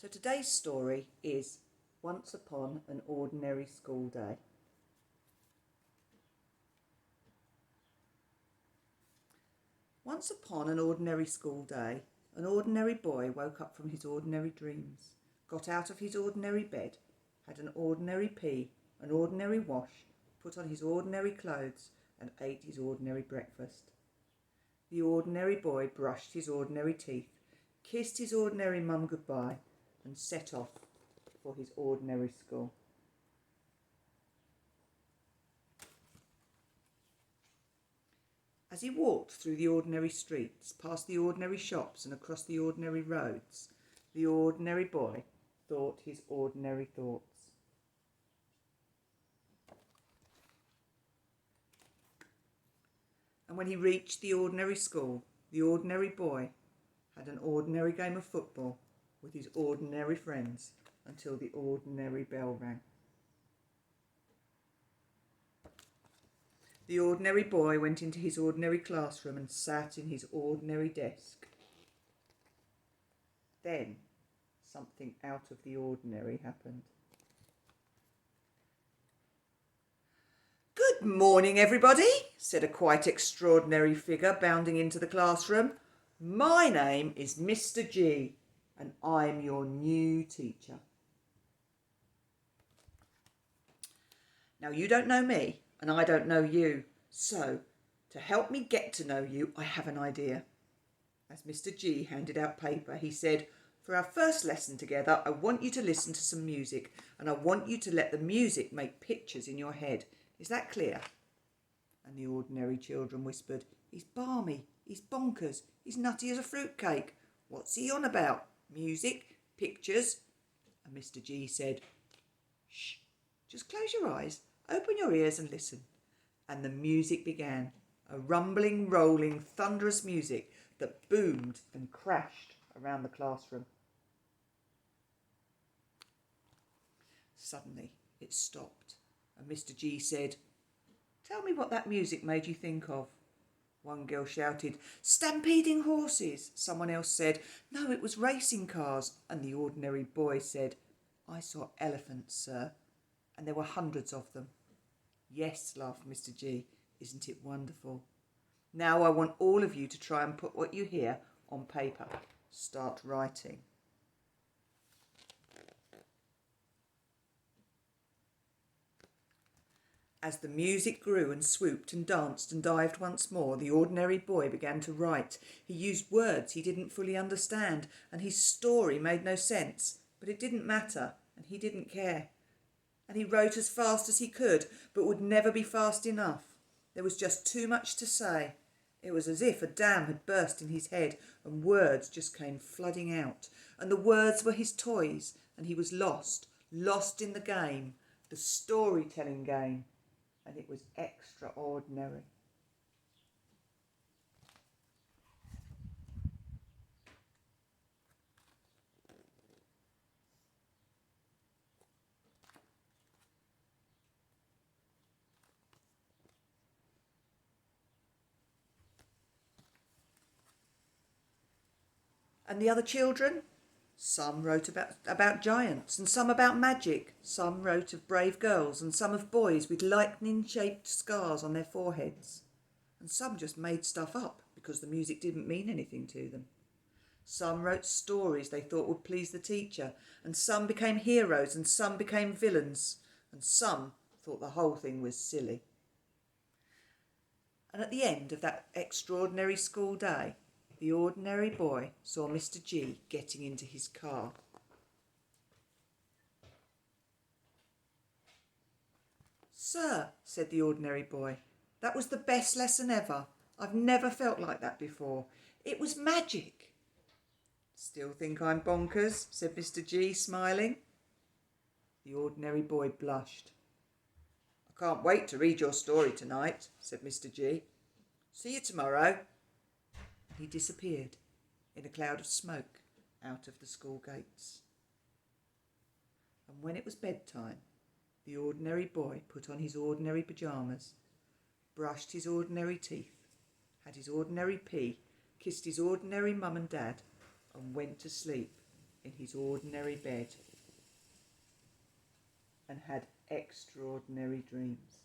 So today's story is Once Upon an Ordinary School Day. Once upon an ordinary school day, an ordinary boy woke up from his ordinary dreams, got out of his ordinary bed, had an ordinary pee, an ordinary wash, put on his ordinary clothes, and ate his ordinary breakfast. The ordinary boy brushed his ordinary teeth, kissed his ordinary mum goodbye, and set off for his ordinary school. As he walked through the ordinary streets, past the ordinary shops and across the ordinary roads, the ordinary boy thought his ordinary thoughts. And when he reached the ordinary school, the ordinary boy had an ordinary game of football with his ordinary friends until the ordinary bell rang. The ordinary boy went into his ordinary classroom and sat in his ordinary desk. Then something out of the ordinary happened. "Good morning, everybody," said a quite extraordinary figure bounding into the classroom. "My name is Mr. G, and I'm your new teacher. Now, you don't know me, and I don't know you. So, to help me get to know you, I have an idea." As Mr. G handed out paper, he said, "For our first lesson together, I want you to listen to some music, and I want you to let the music make pictures in your head. Is that clear?" And the ordinary children whispered, "He's balmy, he's bonkers, he's nutty as a fruitcake. What's he on about? Music, pictures?" And Mr. G said, "Shh, just close your eyes, open your ears and listen." And the music began, a rumbling, rolling, thunderous music that boomed and crashed around the classroom. Suddenly it stopped, and Mr. G said, "Tell me what that music made you think of." One girl shouted, "Stampeding horses." Someone else said, "No, it was racing cars." And the ordinary boy said, "I saw elephants, sir, and there were hundreds of them." "Yes," laughed Mr. G, "isn't it wonderful? Now I want all of you to try and put what you hear on paper. Start writing." As the music grew and swooped and danced and dived once more, the ordinary boy began to write. He used words he didn't fully understand, and his story made no sense, but it didn't matter, and he didn't care. And he wrote as fast as he could, but would never be fast enough. There was just too much to say. It was as if a dam had burst in his head, and words just came flooding out. And the words were his toys, and he was lost in the game, the storytelling game. And it was extraordinary. And the other children? Some wrote about giants, and some about magic. Some wrote of brave girls, and some of boys with lightning-shaped scars on their foreheads. And some just made stuff up because the music didn't mean anything to them. Some wrote stories they thought would please the teacher, and some became heroes, and some became villains, and some thought the whole thing was silly. And at the end of that extraordinary school day, the ordinary boy saw Mr. G getting into his car. "Sir," said the ordinary boy, "that was the best lesson ever. I've never felt like that before. It was magic." "Still think I'm bonkers?" said Mr. G, smiling. The ordinary boy blushed. "I can't wait to read your story tonight," said Mr. G. "See you tomorrow." He disappeared in a cloud of smoke out of the school gates. And when it was bedtime, the ordinary boy put on his ordinary pyjamas, brushed his ordinary teeth, had his ordinary pee, kissed his ordinary mum and dad, and went to sleep in his ordinary bed and had extraordinary dreams.